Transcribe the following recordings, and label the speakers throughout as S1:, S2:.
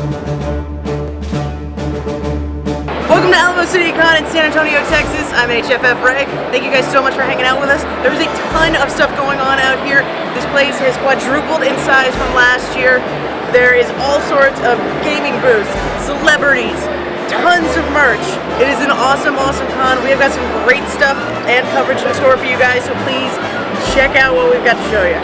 S1: Welcome to Alamo CityCon in San Antonio, Texas. I'm HFF Ray. Thank you guys so much for hanging out with us. There's a ton of stuff going on out here. This place has quadrupled in size from last year. There is all sorts of gaming booths, celebrities, tons of merch. It is an awesome, awesome con. We have got some great stuff and coverage in store for you guys, so please check out what we've got to show you.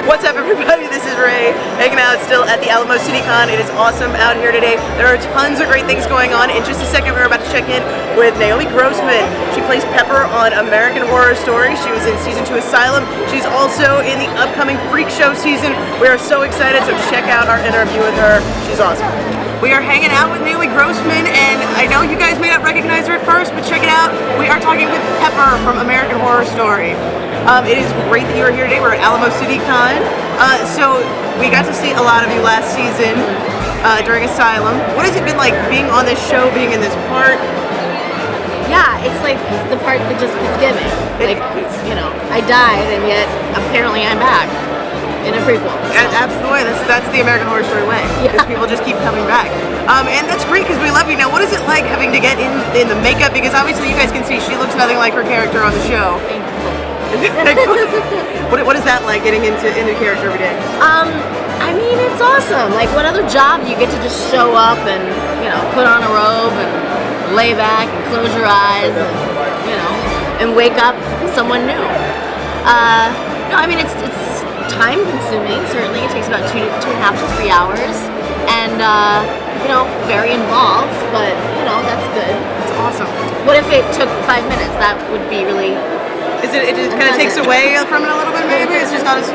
S1: What's up, everybody? This is Ray, hanging out still at the Alamo CityCon. It is awesome out here today. There are tons of great things going on. In just a second, we're about to check in with Naomi Grossman. She plays Pepper on American Horror Story. She was in season 2 Asylum. She's also in the upcoming Freak Show season. We are so excited, so check out our interview with her. She's awesome. We are hanging out with Naomi Grossman, and I know you guys may not recognize her at first, but check it out. We are talking with Pepper from American Horror Story. It is great that you are here today. We're at Alamo CityCon. So we got to see a lot of you last season during Asylum. What has it been like being on this show, being in this part?
S2: Yeah, it's like the part that just keeps giving. Like, you know, I died and yet apparently I'm back in a prequel. So.
S1: That's the way. That's the American Horror Story way.
S2: Yeah.
S1: People just keep coming back. And that's great because we love you. Now, what is it like having to get in the makeup? Because obviously you guys can see she looks nothing like her character on the show. What is that like, getting into character every day?
S2: I mean, it's awesome. Like, what other job you get to just show up and, you know, put on a robe and lay back and close your eyes and, you know, and wake up someone new. No, I mean, it's time consuming. Certainly, it takes about 2.5 to 3 hours, and you know, very involved. But you know, that's good.
S1: It's awesome.
S2: What if it took 5 minutes? That would be really.
S1: It just kind of takes away from it a little bit, maybe? It's just not as...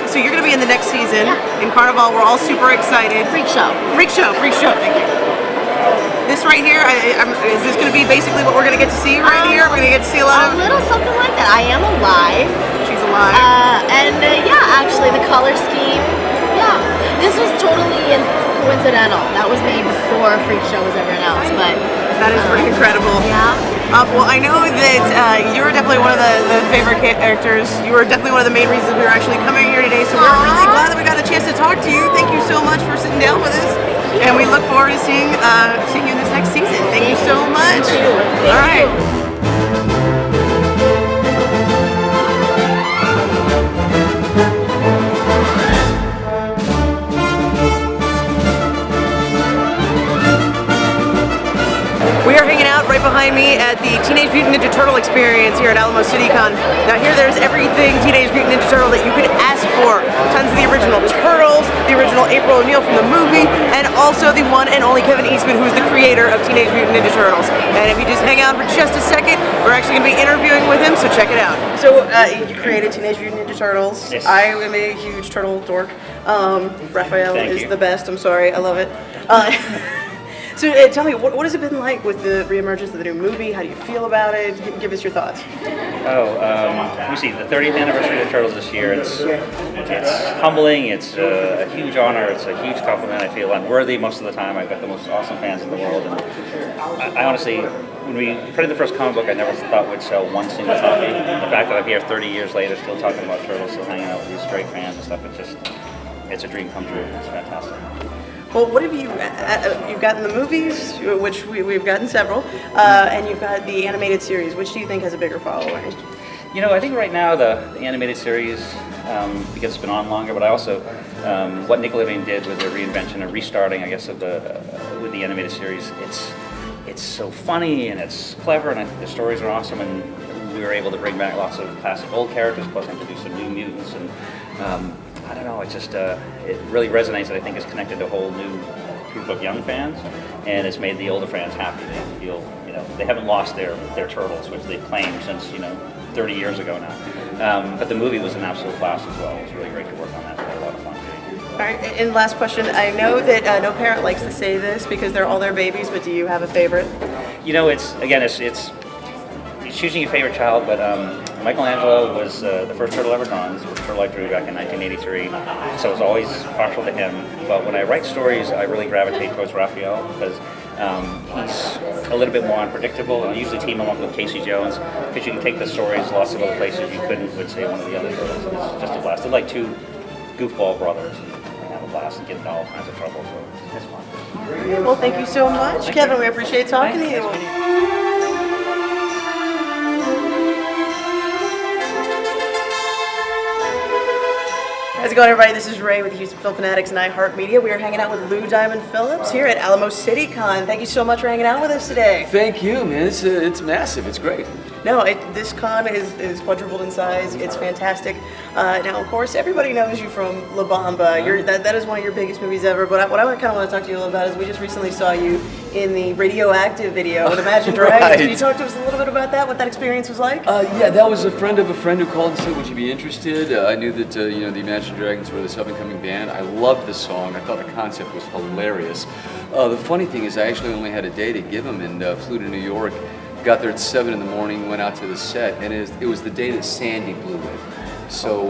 S1: So you're going to be in the next season in Carnival. We're all super excited.
S2: Freak show,
S1: thank you. This right here, is this going to be basically what we're going to get to see right here? We're going to get to see a lot of...
S2: A little something like that. I am alive.
S1: She's alive.
S2: Yeah, actually, the color scheme, yeah. This was totally coincidental. That was made before Freak Show was ever announced, but...
S1: That is pretty incredible.
S2: Yeah.
S1: Well, I know that you were definitely one of the favorite characters. You were definitely one of the main reasons we were actually coming here today, so we're really glad that we got a chance to talk to you. Thank you so much for sitting down with us, and we look forward to seeing you in this next season. Thank you so much. All right. We are hanging out right behind me at the Teenage Mutant Ninja Turtle experience here at Alamo CityCon. Now here there's everything Teenage Mutant Ninja Turtle that you could ask for. Tons of the original Turtles, the original April O'Neil from the movie, and also the one and only Kevin Eastman, who is the creator of Teenage Mutant Ninja Turtles. And if you just hang out for just a second, we're actually going to be interviewing with him, so check it out. So you created Teenage Mutant Ninja Turtles.
S3: Yes.
S1: I am a huge turtle dork. Raphael is the best. I'm sorry, I love it. So tell me, what has it been like with the reemergence of the new movie? How do you feel about it? Give us your thoughts.
S3: Let me see, the 30th anniversary of the Turtles this year. It's humbling, it's a huge honor, it's a huge compliment. I feel I'm worthy most of the time. I've got the most awesome fans in the world. And I honestly, when we printed the first comic book, I never thought we'd sell one single copy. The fact that I'm here 30 years later still talking about Turtles, still hanging out with these great fans and stuff, it's a dream come true. It's fantastic.
S1: Well, what have you've gotten the movies, which we've gotten several, and you've got the animated series. Which do you think has a bigger following?
S3: You know, I think right now the animated series, because it's been on longer, but I also, what Nickelodeon did with the reinvention and restarting, I guess, of with the animated series, it's so funny and it's clever, and I think the stories are awesome, and we were able to bring back lots of classic old characters, plus introduce some new mutants, and I don't know, it's just, it really resonates, and I think it's connected to a whole new group of young fans, and it's made the older fans happy. They feel, you know, they haven't lost their turtles, which they've claimed since, 30 years ago now. But the movie was an absolute blast as well. It was really great to work on that. We had a lot of fun.
S1: right, and last question. I know that no parent likes to say this because they're all their babies, but do you have a favorite?
S3: You know, it's choosing your favorite child, but Michelangelo was the first turtle ever drawn. This was a turtle I drew back in 1983, so I was always partial to him. But when I write stories, I really gravitate towards Raphael because he's a little bit more unpredictable. I usually team him up with Casey Jones because you can take the stories lots of other places you couldn't with, say, one of the other girls. It's just a blast. They're like two goofball brothers. They have a blast and get into all kinds of trouble, so it's fun.
S1: Well, thank you so much, Kevin. We appreciate talking to you. How's it going, everybody? This is Ray with the Houston Film Fanatics and iHeartMedia. We are hanging out with Lou Diamond Phillips here at Alamo CityCon. Thank you so much for hanging out with us today.
S4: Thank you, man. It's massive. It's great.
S1: No, this con is quadrupled in size. It's fantastic. Now, of course, everybody knows you from La Bamba. That is one of your biggest movies ever. But what I kind of want to talk to you a little about is we just recently saw you in the Radioactive video with Imagine Dragons.
S4: Right.
S1: Can you talk to us a little bit about that? What that experience was like?
S4: Yeah, that was a friend of a friend who called and said, "Would you be interested?" I knew that the Imagine Dragons were this up-and-coming band. I loved the song. I thought the concept was hilarious. The funny thing is, I actually only had a day to give them, and flew to New York. Got there at 7 in the morning, went out to the set, and it was the day that Sandy blew it. So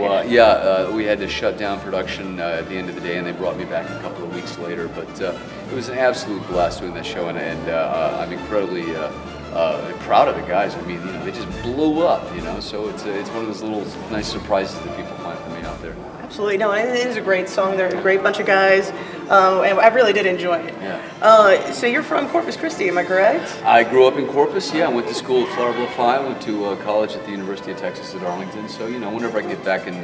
S4: we had to shut down production at the end of the day, and they brought me back a couple of weeks later. But it was an absolute blast doing that show, and I'm incredibly proud of the guys. I mean, they just blew up. So it's one of those little nice surprises that people find for me out there.
S1: Absolutely. No, it is a great song. They're a great bunch of guys, and I really did enjoy it.
S4: Yeah.
S1: So you're from Corpus Christi, am I correct?
S4: I grew up in Corpus. Yeah, I went to school at Flower Bluff High. Went to college at the University of Texas at Arlington. So whenever I can get back in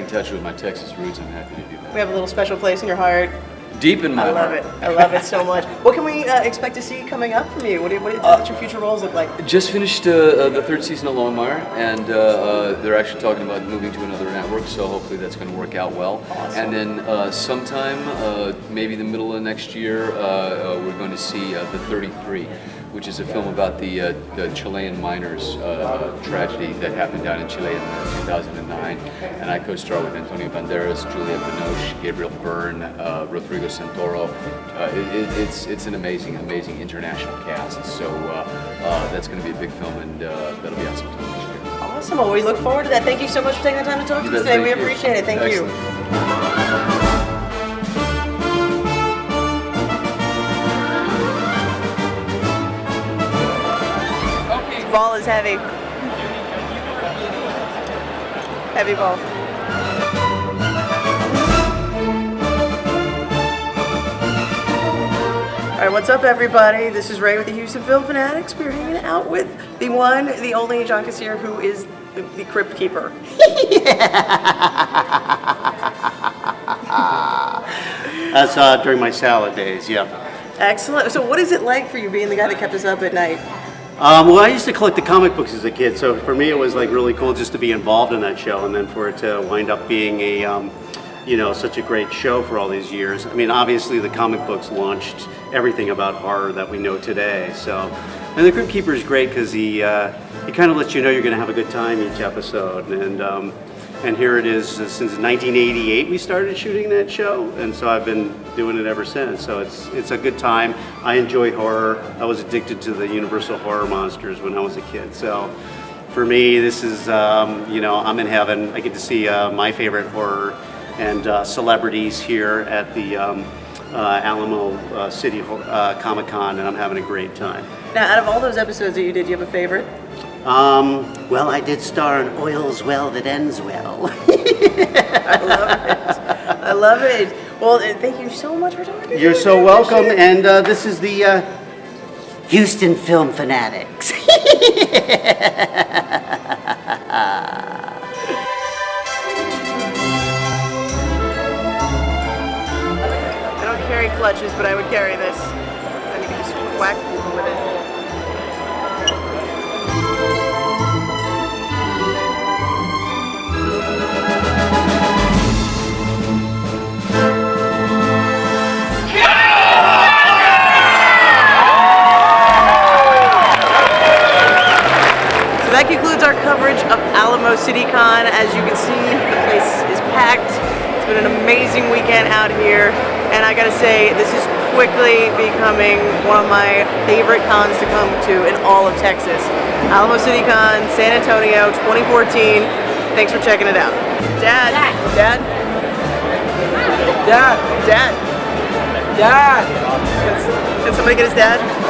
S4: touch with my Texas roots, I'm happy to do that.
S1: We have a little special place in your heart.
S4: Deep in my heart.
S1: I love it. I love it so much. What can we expect to see coming up from you? What's your future roles look like?
S4: Just finished the third season of Longmire, and they're actually talking about moving to another network, so hopefully that's going to work out well. Awesome. And then sometime, maybe the middle of next year, we're going to see The 33, which is a film about the Chilean miners tragedy that happened down in Chile in 2009. And I co-star with Antonio Banderas, Juliette Binoche, Gabriel Byrne, Rodrigo Santoro. It's an amazing international cast. So that's going to be a big film, and that'll be out sometime next year.
S1: Awesome. Well, we look forward to that. Thank you so much for taking the time to talk to us today. We appreciate it. Thank you. Ball is heavy. Heavy ball. All right, what's up, everybody? This is Ray with the Houston Film Fanatics. We're hanging out with the one, the only John Kassir, who is the Crypt keeper.
S5: That's during my salad days, yeah.
S1: Excellent. So what is it like for you being the guy that kept us up at night?
S5: Well, I used to collect the comic books as a kid, so for me it was like really cool just to be involved in that show, and then for it to wind up being a, such a great show for all these years. I mean, obviously the comic books launched everything about horror that we know today. So, and the Crypt Keeper is great because he kind of lets you know you're going to have a good time each episode, and here it is since 1988 we started shooting that show, and so I've been doing it ever since. So it's a good time. I enjoy horror. I was addicted to the Universal horror monsters when I was a kid. So for me, this is I'm in heaven. I get to see my favorite horror and celebrities here at the Alamo City Comic Con, and I'm having a great time.
S1: Now, out of all those episodes that you did, do you have a favorite?
S5: Well, I did star in Oil's Well That Ends Well.
S1: I love it. I love it. Well, thank you so much for talking to me.
S5: You're so welcome, and this is the Houston Film Fanatics.
S1: I don't carry clutches, but I would carry this. I need to just whack people with it. That concludes our coverage of Alamo CityCon. As you can see, the place is packed. It's been an amazing weekend out here, and I gotta say, this is quickly becoming one of my favorite cons to come to in all of Texas. Alamo City Con, San Antonio, 2014. Thanks for checking it out. Dad. Dad.
S6: Dad.
S1: Dad.
S6: Dad.
S1: Can somebody get his dad?